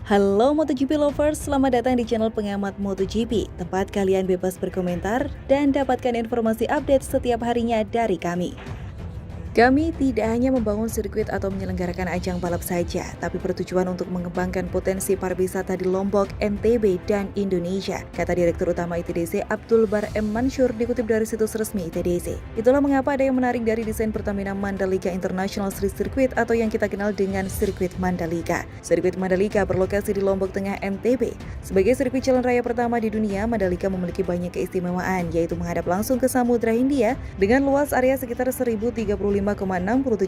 Halo MotoGP lovers, selamat datang di channel pengamat MotoGP, tempat kalian bebas berkomentar dan dapatkan informasi update setiap harinya dari kami. Kami tidak hanya membangun sirkuit atau menyelenggarakan ajang balap saja, tapi bertujuan untuk mengembangkan potensi pariwisata di Lombok, NTB, dan Indonesia, kata Direktur Utama ITDC Abdul Bar M. Mansur dikutip dari situs resmi ITDC. Itulah mengapa ada yang menarik dari desain Pertamina Mandalika International Street Circuit atau yang kita kenal dengan Sirkuit Mandalika. Sirkuit Mandalika berlokasi di Lombok Tengah, NTB. Sebagai sirkuit jalan raya pertama di dunia, Mandalika memiliki banyak keistimewaan, yaitu menghadap langsung ke Samudra Hindia dengan luas area sekitar 1035,67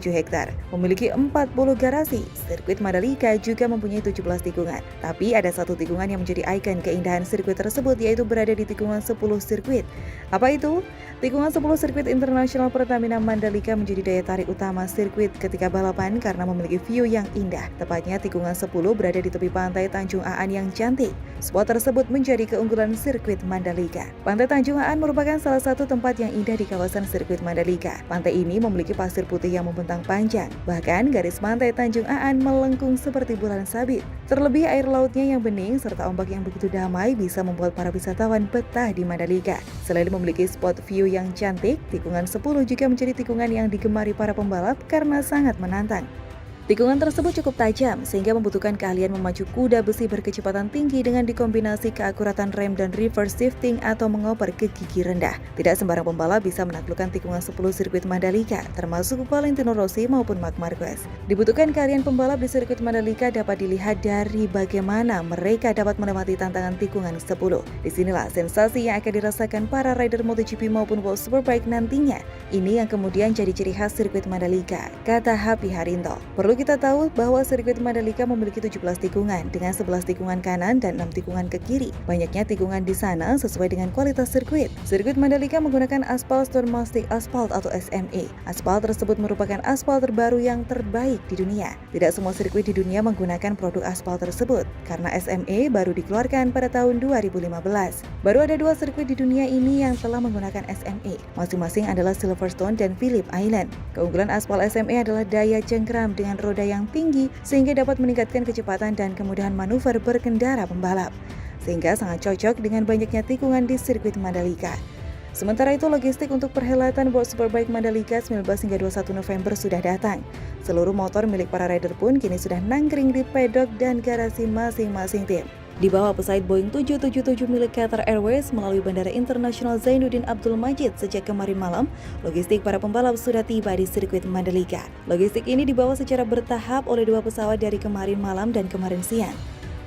hektar. Memiliki 40 garasi, sirkuit Mandalika juga mempunyai 17 tikungan. Tapi ada satu tikungan yang menjadi ikon keindahan sirkuit tersebut, yaitu berada di tikungan 10 sirkuit. Apa itu? Tikungan 10 sirkuit internasional Pertamina Mandalika menjadi daya tarik utama sirkuit ketika balapan karena memiliki view yang indah. Tepatnya tikungan 10 berada di tepi pantai Tanjung Aan yang cantik. Spot tersebut menjadi keunggulan sirkuit Mandalika. Pantai Tanjung Aan merupakan salah satu tempat yang indah di kawasan sirkuit Mandalika. Pantai ini memiliki pasir putih yang membentang panjang. Bahkan garis pantai Tanjung Aan melengkung seperti bulan sabit. Terlebih air lautnya yang bening serta ombak yang begitu damai bisa membuat para wisatawan betah di Mandalika. Selain memiliki spot view yang cantik, tikungan 10 juga menjadi tikungan yang digemari para pembalap karena sangat menantang. Tikungan tersebut cukup tajam sehingga membutuhkan keahlian memacu kuda besi berkecepatan tinggi dengan dikombinasi keakuratan rem dan reverse shifting atau mengoper ke gigi rendah. Tidak sembarang pembalap bisa menaklukkan tikungan 10 sirkuit Mandalika, termasuk Valentino Rossi maupun Marc Marquez. Dibutuhkan keahlian pembalap di sirkuit Mandalika dapat dilihat dari bagaimana mereka dapat melewati tantangan tikungan 10. Disinilah sensasi yang akan dirasakan para rider MotoGP maupun World Superbike nantinya. Ini yang kemudian jadi ciri khas sirkuit Mandalika, kata Happy Harinto. Perlu kita tahu bahwa sirkuit Mandalika memiliki 17 tikungan dengan 11 tikungan kanan dan 6 tikungan ke kiri. Banyaknya tikungan di sana sesuai dengan kualitas sirkuit. Sirkuit Mandalika menggunakan aspal Stone Mastic Asphalt atau SMA. Aspal tersebut merupakan aspal terbaru yang terbaik di dunia. Tidak semua sirkuit di dunia menggunakan produk aspal tersebut karena SMA baru dikeluarkan pada tahun 2015. Baru ada 2 sirkuit di dunia ini yang telah menggunakan SMA. Masing-masing adalah Silverstone dan Phillip Island. Keunggulan aspal SMA adalah daya cengkram dengan roda yang tinggi sehingga dapat meningkatkan kecepatan dan kemudahan manuver berkendara pembalap, sehingga sangat cocok dengan banyaknya tikungan di sirkuit Mandalika. Sementara itu, logistik untuk perhelatan World Superbike Mandalika 19 hingga 21 November sudah datang. Seluruh motor milik para rider pun kini sudah nangkring di pedok dan garasi masing-masing tim. Di bawah pesawat Boeing 777 milik Qatar Airways melalui Bandara Internasional Zainuddin Abdul Majid sejak kemarin malam, logistik para pembalap sudah tiba di sirkuit Mandalika. Logistik ini dibawa secara bertahap oleh 2 pesawat dari kemarin malam dan kemarin siang.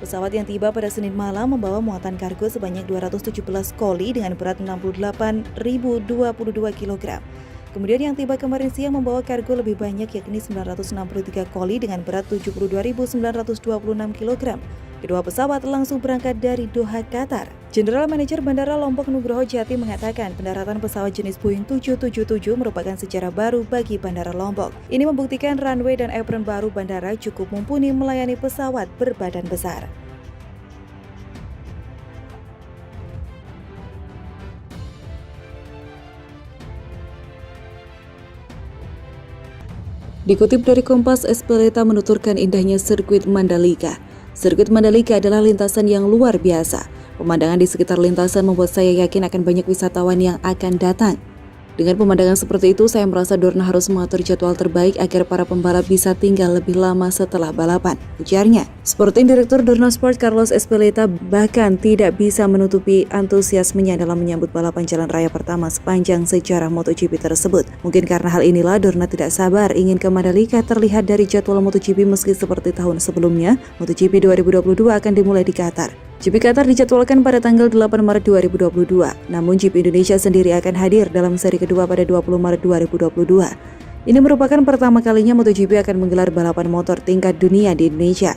Pesawat yang tiba pada Senin malam membawa muatan kargo sebanyak 217 koli dengan berat 68.022 kg. Kemudian yang tiba kemarin siang membawa kargo lebih banyak yakni 963 koli dengan berat 72.926 kg. Kedua pesawat langsung berangkat dari Doha, Qatar. General Manager Bandara Lombok Nugroho Jati mengatakan pendaratan pesawat jenis Boeing 777 merupakan sejarah baru bagi Bandara Lombok. Ini membuktikan runway dan apron baru bandara cukup mumpuni melayani pesawat berbadan besar. Dikutip dari Kompas, Espeleta menuturkan indahnya sirkuit Mandalika. Sirkuit Mandalika adalah lintasan yang luar biasa. Pemandangan di sekitar lintasan membuat saya yakin akan banyak wisatawan yang akan datang. Dengan pemandangan seperti itu, saya merasa Dorna harus mengatur jadwal terbaik agar para pembalap bisa tinggal lebih lama setelah balapan, ujarnya. Sporting Direktur Dorna Sport Carlos Espeleta bahkan tidak bisa menutupi antusiasmenya dalam menyambut balapan jalan raya pertama sepanjang sejarah MotoGP tersebut. Mungkin karena hal inilah Dorna tidak sabar ingin ke Mandalika. Terlihat dari jadwal MotoGP meski seperti tahun sebelumnya, MotoGP 2022 akan dimulai di Qatar. GP Qatar dijadwalkan pada tanggal 8 Maret 2022, namun GP Indonesia sendiri akan hadir dalam seri kedua pada 20 Maret 2022. Ini merupakan pertama kalinya MotoGP akan menggelar balapan motor tingkat dunia di Indonesia.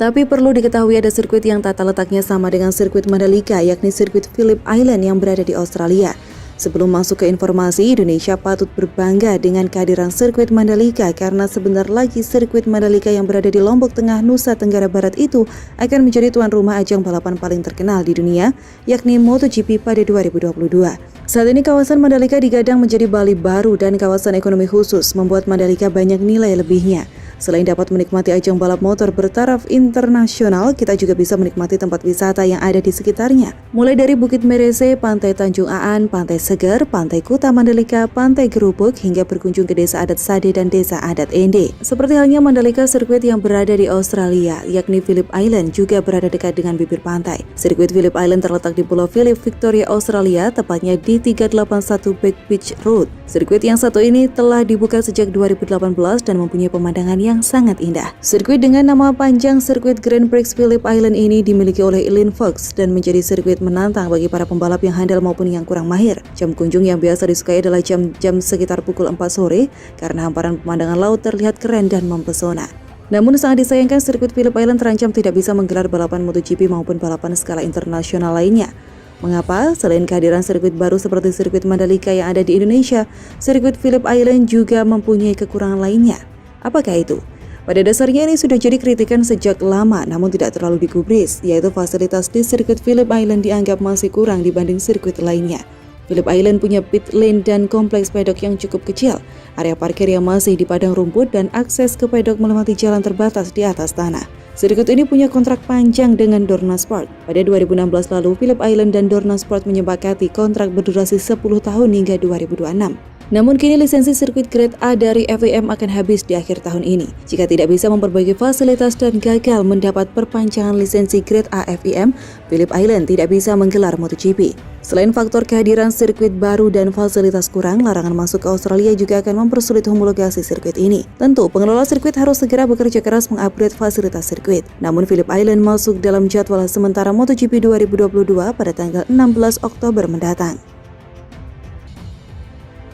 Tapi perlu diketahui ada sirkuit yang tata letaknya sama dengan sirkuit Mandalika, yakni sirkuit Phillip Island yang berada di Australia. Sebelum masuk ke informasi, Indonesia patut berbangga dengan kehadiran sirkuit Mandalika karena sebentar lagi sirkuit Mandalika yang berada di Lombok Tengah, Nusa Tenggara Barat itu akan menjadi tuan rumah ajang balapan paling terkenal di dunia, yakni MotoGP pada 2022. Saat ini kawasan Mandalika digadang menjadi Bali baru dan kawasan ekonomi khusus, membuat Mandalika banyak nilai lebihnya. Selain dapat menikmati ajang balap motor bertaraf internasional, kita juga bisa menikmati tempat wisata yang ada di sekitarnya. Mulai dari Bukit Merese, Pantai Tanjung Aan, Pantai Seger, Pantai Kuta Mandalika, Pantai Gerubuk, hingga berkunjung ke Desa Adat Sade dan Desa Adat Ende. Seperti halnya Mandalika, sirkuit yang berada di Australia, yakni Phillip Island, juga berada dekat dengan bibir pantai. Sirkuit Phillip Island terletak di Pulau Phillip, Victoria, Australia, tepatnya di 381 Back Beach Road. Sirkuit yang satu ini telah dibuka sejak 2018 dan mempunyai pemandangan yang sangat indah. Sirkuit dengan nama panjang Sirkuit Grand Prix Phillip Island ini dimiliki oleh Eileen Fox dan menjadi sirkuit menantang bagi para pembalap yang handal maupun yang kurang mahir. Jam kunjung yang biasa disukai adalah jam-jam sekitar pukul 4 sore karena hamparan pemandangan laut terlihat keren dan mempesona. Namun sangat disayangkan sirkuit Phillip Island terancam tidak bisa menggelar balapan MotoGP maupun balapan skala internasional lainnya. Mengapa? Selain kehadiran sirkuit baru seperti sirkuit Mandalika yang ada di Indonesia, sirkuit Phillip Island juga mempunyai kekurangan lainnya. Apakah itu? Pada dasarnya ini sudah jadi kritikan sejak lama namun tidak terlalu digubris, yaitu fasilitas di sirkuit Phillip Island dianggap masih kurang dibanding sirkuit lainnya. Phillip Island punya pit lane dan kompleks pedok yang cukup kecil, area parkir yang masih di padang rumput, dan akses ke pedok melewati jalan terbatas di atas tanah. Sirkuit ini punya kontrak panjang dengan Dorna Sport. Pada 2016 lalu, Phillip Island dan Dorna Sport menyepakati kontrak berdurasi 10 tahun hingga 2026. Namun kini lisensi sirkuit Grade A dari FIM akan habis di akhir tahun ini. Jika tidak bisa memperbaiki fasilitas dan gagal mendapat perpanjangan lisensi Grade A FIM, Phillip Island tidak bisa menggelar MotoGP. Selain faktor kehadiran sirkuit baru dan fasilitas kurang, larangan masuk ke Australia juga akan mempersulit homologasi sirkuit ini. Tentu, pengelola sirkuit harus segera bekerja keras mengupgrade fasilitas sirkuit. Namun Phillip Island masuk dalam jadwal sementara MotoGP 2022 pada tanggal 16 Oktober mendatang.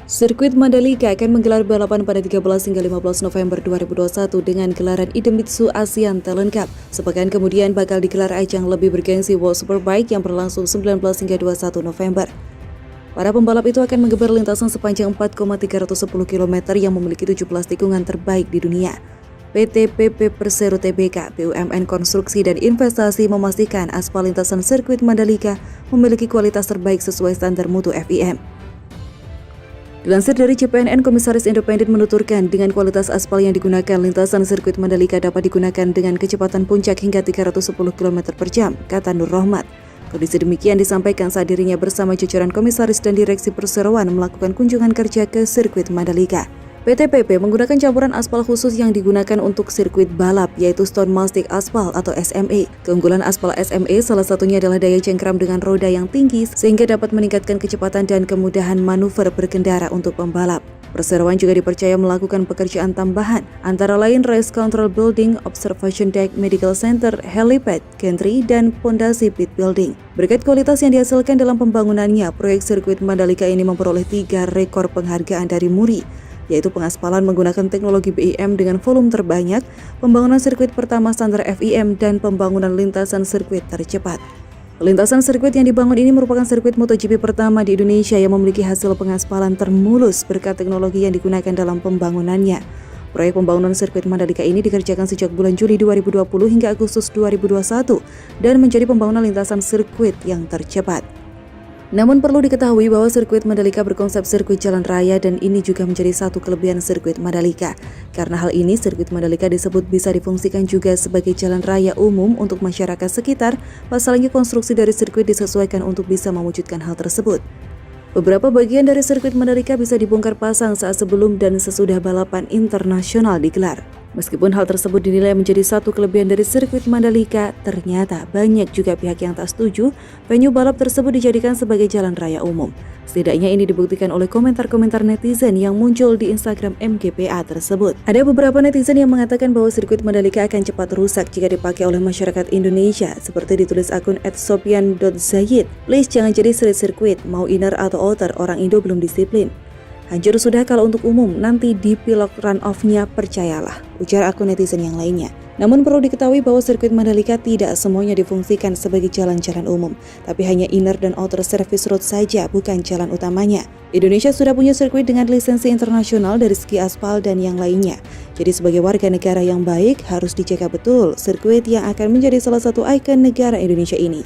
Sirkuit Mandalika akan menggelar balapan pada 13 hingga 15 November 2021 dengan gelaran Idemitsu ASEAN Talent Cup. Sepekan kemudian bakal digelar ajang lebih bergengsi World Superbike yang berlangsung 19 hingga 21 November. Para pembalap itu akan menggeber lintasan sepanjang 4,310 km yang memiliki 17 tikungan terbaik di dunia. PT PP Persero Tbk, BUMN Konstruksi dan Investasi memastikan aspal lintasan sirkuit Mandalika memiliki kualitas terbaik sesuai standar mutu FIM. Dilansir dari CPNN, Komisaris Independen menuturkan dengan kualitas aspal yang digunakan, lintasan sirkuit Mandalika dapat digunakan dengan kecepatan puncak hingga 310 km per jam, kata Nur Rohmat. Kondisi demikian disampaikan saat dirinya bersama jajaran komisaris dan direksi perseroan melakukan kunjungan kerja ke sirkuit Mandalika. PT PP menggunakan campuran aspal khusus yang digunakan untuk sirkuit balap, yaitu Stone Mastic Aspal atau SMA. Keunggulan aspal SMA salah satunya adalah daya cengkram dengan roda yang tinggi sehingga dapat meningkatkan kecepatan dan kemudahan manuver berkendara untuk pembalap. Perseroan juga dipercaya melakukan pekerjaan tambahan, antara lain Race Control Building, Observation Deck, Medical Center, Helipad, Gantry, dan Pondasi Pit Building. Berkat kualitas yang dihasilkan dalam pembangunannya, proyek sirkuit Mandalika ini memperoleh 3 rekor penghargaan dari MURI, yaitu pengaspalan menggunakan teknologi BIM dengan volume terbanyak, pembangunan sirkuit pertama standar FIM, dan pembangunan lintasan sirkuit tercepat. Lintasan sirkuit yang dibangun ini merupakan sirkuit MotoGP pertama di Indonesia yang memiliki hasil pengaspalan termulus berkat teknologi yang digunakan dalam pembangunannya. Proyek pembangunan sirkuit Mandalika ini dikerjakan sejak bulan Juli 2020 hingga Agustus 2021 dan menjadi pembangunan lintasan sirkuit yang tercepat. Namun perlu diketahui bahwa sirkuit Mandalika berkonsep sirkuit jalan raya dan ini juga menjadi satu kelebihan sirkuit Mandalika. Karena hal ini, sirkuit Mandalika disebut bisa difungsikan juga sebagai jalan raya umum untuk masyarakat sekitar. Pasalnya konstruksi dari sirkuit disesuaikan untuk bisa mewujudkan hal tersebut. Beberapa bagian dari sirkuit Mandalika bisa dibongkar pasang saat sebelum dan sesudah balapan internasional digelar. Meskipun hal tersebut dinilai menjadi satu kelebihan dari sirkuit Mandalika, ternyata banyak juga pihak yang tak setuju venue balap tersebut dijadikan sebagai jalan raya umum. Setidaknya ini dibuktikan oleh komentar-komentar netizen yang muncul di Instagram MGPA tersebut. Ada beberapa netizen yang mengatakan bahwa sirkuit Mandalika akan cepat rusak jika dipakai oleh masyarakat Indonesia, seperti ditulis akun @sopian.zayid. Please jangan jadi street sirkuit, mau inner atau outer, orang Indo belum disiplin. Hancur sudah kalau untuk umum, nanti di pilot run-off-nya percayalah, ujar akun netizen yang lainnya. Namun perlu diketahui bahwa sirkuit Mandalika tidak semuanya difungsikan sebagai jalan-jalan umum, tapi hanya inner dan outer service road saja, bukan jalan utamanya. Indonesia sudah punya sirkuit dengan lisensi internasional dari segi aspal dan yang lainnya. Jadi sebagai warga negara yang baik, harus dijaga betul sirkuit yang akan menjadi salah satu ikon negara Indonesia ini.